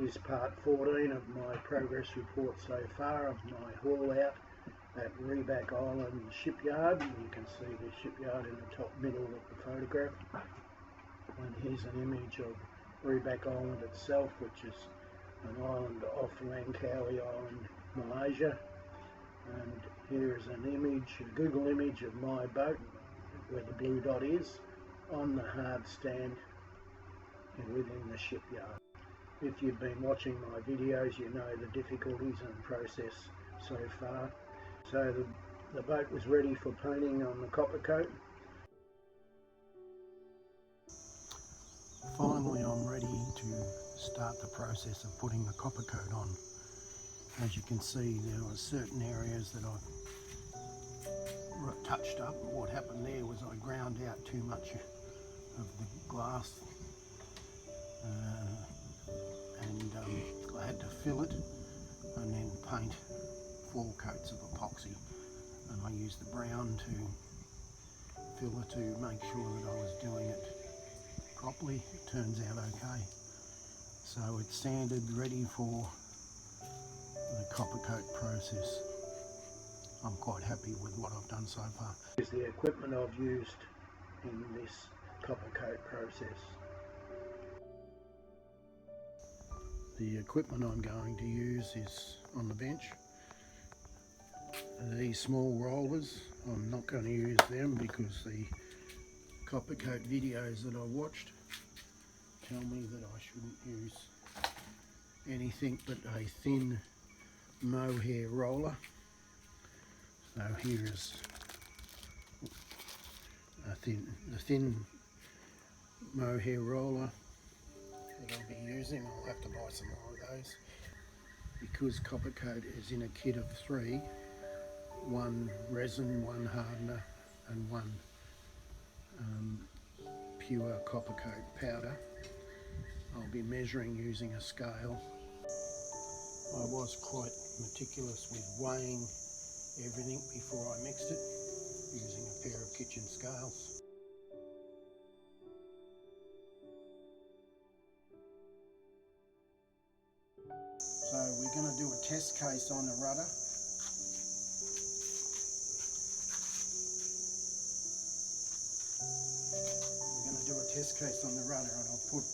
is part 14 of my progress report so far of my haul out at Rebak Island shipyard. You can see the shipyard in the top middle of the photograph, and here's an image of Rebak Island itself, which is an island off Langkawi Island, Malaysia. And here is an image, a Google image of my boat where the blue dot is on the hard stand within the shipyard. If you've been watching my videos, you know the difficulties and process so far. So the boat was ready for painting on the copper coat. Finally, I'm ready to start the process of putting the copper coat on. As you can see, there were certain areas that I touched up. What happened there was I ground out too much of the glass and I had to fill it and then paint 4 coats of epoxy, and I used the brown to fill it to make sure that I was doing it properly. It turns out okay. So it's sanded, ready for the copper coat process. I'm quite happy with what I've done so far. Here's the equipment I've used in this copper coat process. The equipment I'm going to use is on the bench. These small rollers, I'm not going to use them because the copper coat videos that I watched tell me that I shouldn't use anything but a thin mohair roller. So here is the thin mohair roller that I'll be using. I'll have to buy some more of those because copper coat is in a kit of 3, 1 resin, 1 hardener and 1 pure copper coat powder. I'll be measuring using a scale. I was quite meticulous with weighing everything before I mixed it using a pair of kitchen scales. So we're going to do a test case on the rudder. We're going to do a test case on the rudder, and I'll put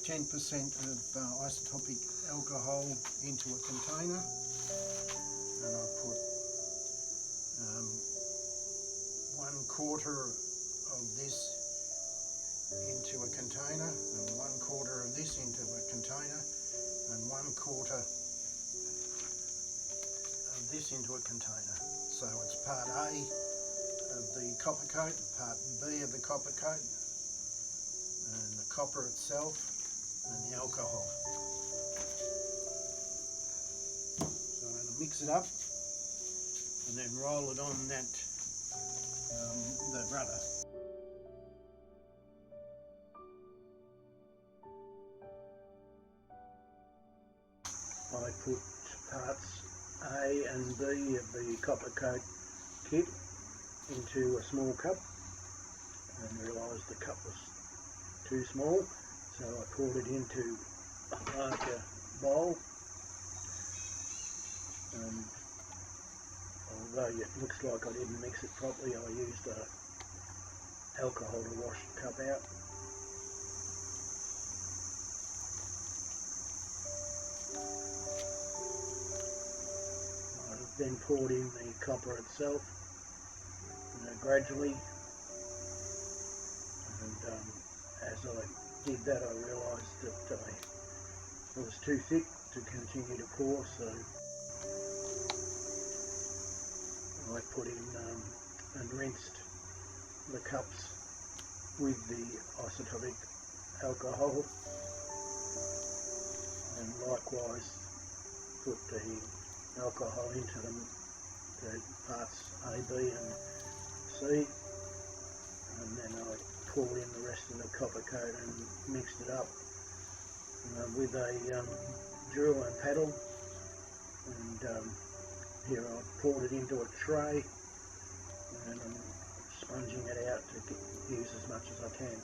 10% of isotopic alcohol into a container, and I'll put 1/4 of this into a container, and 1/4 of this into a container, and 1/4 of this into a container. So it's part A of the copper coat, part B of the copper coat, and the copper itself, and the alcohol. So I'm going to mix it up and then roll it on that the rudder. I put parts A and B of the copper coat kit into a small cup and realised the cup was too small, so I poured it into a larger bowl, and although it looks like I didn't mix it properly, I used alcohol to wash the cup out. I then poured in the copper itself gradually, and as I did that I realised that it was too thick to continue to pour, so I put in and rinsed the cups with the isotopic alcohol, and likewise put the alcohol into them, the parts A, B and C, and then I poured in the rest of the copper coat and mixed it up with a drill and paddle, and here I poured it into a tray, and I'm sponging it out to use as much as I can.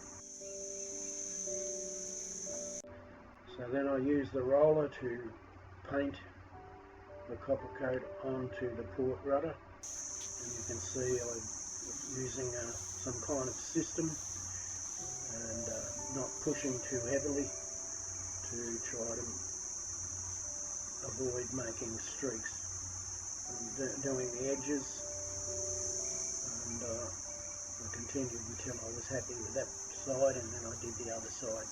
So then I use the roller to paint the copper coat onto the port rudder, and you can see I'm using some kind of system and not pushing too heavily to try to avoid making streaks. I'm doing the edges, and I continued until I was happy with that side, and then I did the other side,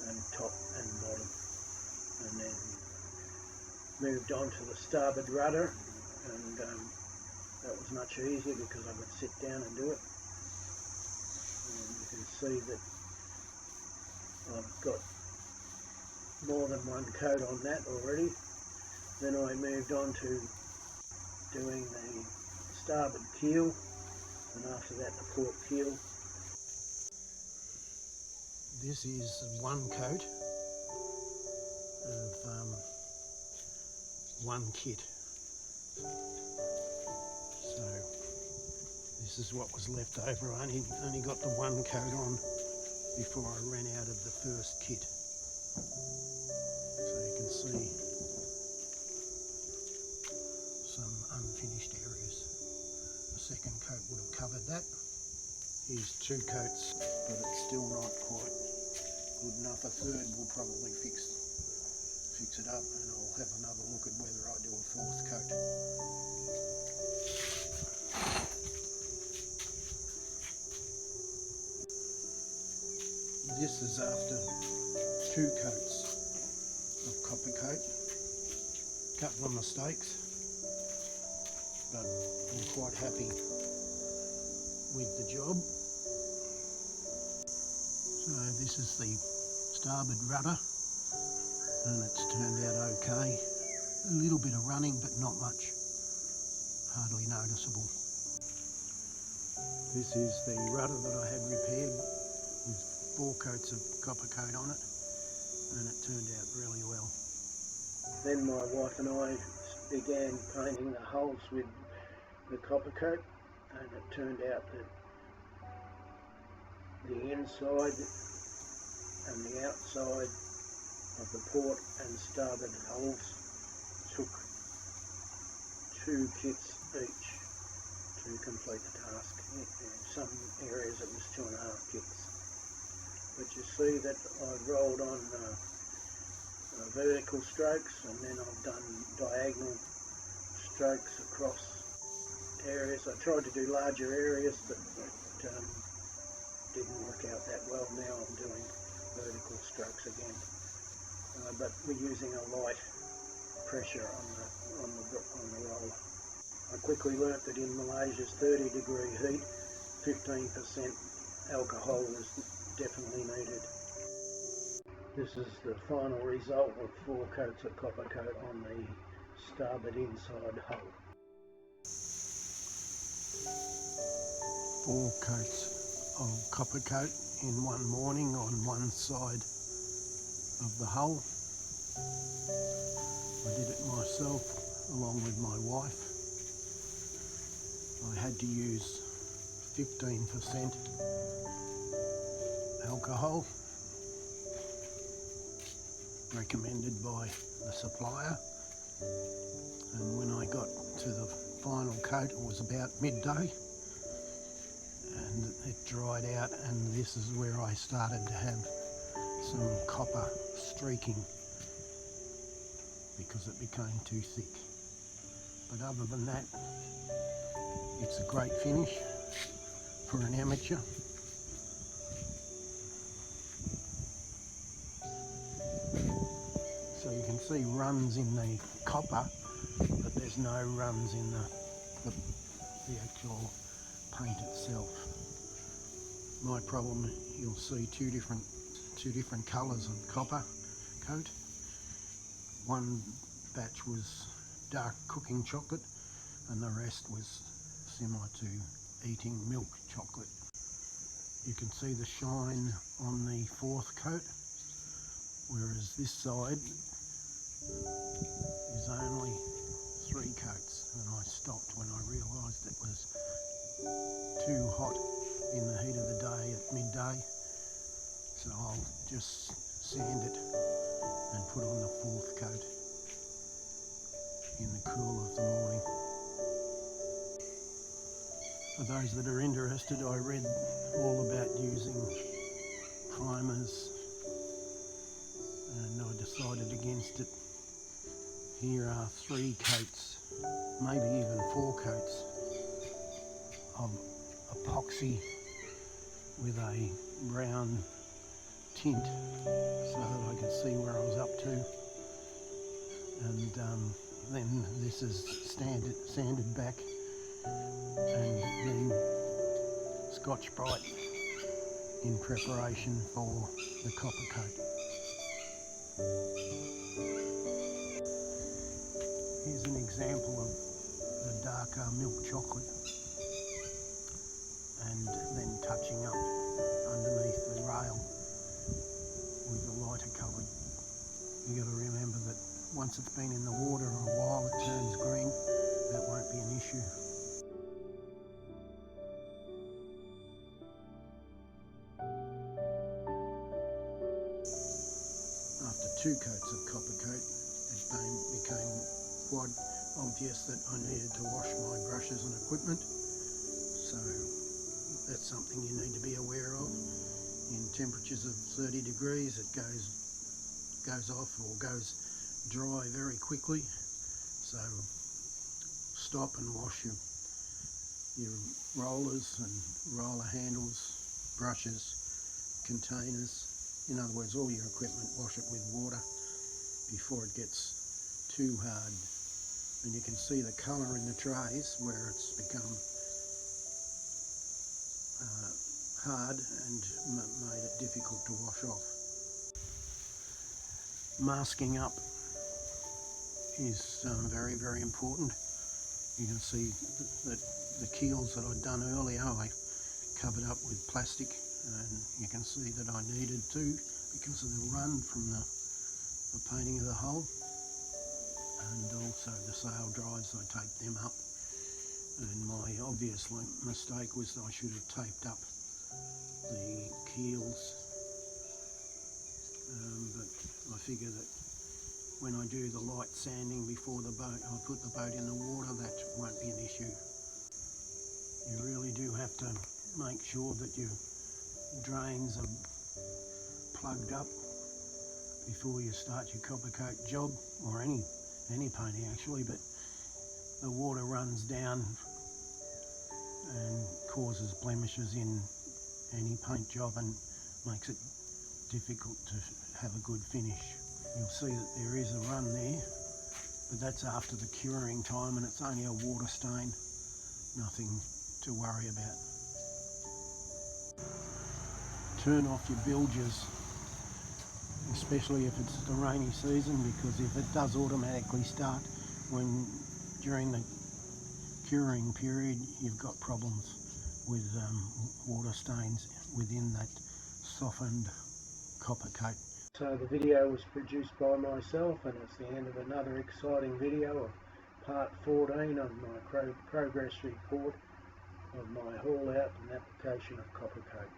and top and bottom, and then moved on to the starboard rudder, and that was much easier because I could sit down and do it. And you can see that I've got more than one coat on that already. Then I moved on to doing the starboard keel, and after that the port keel. This is one coat of one kit. So this is what was left over. I only got the one coat on before I ran out of the first kit. So you can see some unfinished areas. The second coat would have covered that. Here's two coats, but it's still not quite good enough. A third will probably fix it up, and I'll have another look at whether I do a fourth coat. This is after two coats of copper coat. A couple of mistakes, but I'm quite happy with the job. So this is the starboard rudder, and it's turned out okay. A little bit of running, but not much, hardly noticeable. This is the rudder that I had repaired with 4 coats of copper coat on it, and it turned out really well. Then my wife and I began painting the hulls with the copper coat, and it turned out that the inside and the outside of the port and starboard hulls took 2 kits each to complete the task. In some areas it was 2.5 kits. But you see that I've rolled on vertical strokes, and then I've done diagonal strokes across areas. I tried to do larger areas, but it didn't work out that well. Now I'm doing vertical strokes again, but we're using a light pressure on the roller. I quickly learnt that in Malaysia's 30-degree heat, 15% alcohol is definitely needed. This is the final result of 4 coats of copper coat on the starboard inside hull. 4 coats of copper coat in one morning on one side of the hull. I did it myself along with my wife. I had to use 15% alcohol, recommended by the supplier, and when I got to the final coat it was about midday, and it dried out, and this is where I started to have some copper streaking because it became too thick. But other than that, it's a great finish for an amateur. So you can see runs in the copper, but there's no runs in the actual paint itself. My problem, you'll see two different colours of copper coat. One batch was dark cooking chocolate, and the rest was similar to eating milk chocolate. You can see the shine on the 4th coat, whereas this side is only 3 coats, and I stopped when I realised it was too hot in the heat of the day at midday, so I'll just sand it and put on the 4th coat in the cool of the morning. For those that are interested, I read all about using primers and I decided against it. Here are 3 coats, maybe even 4 coats of epoxy with a brown tint so that I could see where I was up to, and then this is sanded back and then Scotch-Brite in preparation for the copper coat. Here's an example of the darker milk chocolate and then touching up underneath the rail with the lighter coloured. You got to remember that once it's been in the water a while it turns green. That won't be an issue. After 2 coats of copper coat, it became quite obvious that I needed to wash my brushes and equipment. So that's something you need to be aware of. In temperatures of 30 degrees it goes off or goes dry very quickly. So stop and wash your rollers and roller handles, brushes, containers. In other words, all your equipment, wash it with water before it gets too hard. And you can see the colour in the trays where it's become hard and made it difficult to wash off. Masking up is very, very important. You can see that the keels that I'd done earlier I covered up with plastic, and you can see that I needed to because of the run from the painting of the hull, and also the sail drives, I taped them up. And my obvious mistake was that I should have taped up the keels, but I figure that when I do the light sanding before the boat, I put the boat in the water, that won't be an issue. You really do have to make sure that your drains are plugged up before you start your copper coat job, or any painting actually, but the water runs down and causes blemishes in any paint job and makes it difficult to have a good finish. You'll see that there is a run there, but that's after the curing time and it's only a water stain, nothing to worry about. Turn off your bilges, especially if it's the rainy season, because if it does automatically start during the curing period, you've got problems with water stains within that softened copper coat. So the video was produced by myself, and it's the end of another exciting video of part 14 of my progress report of my haul out and application of copper coat.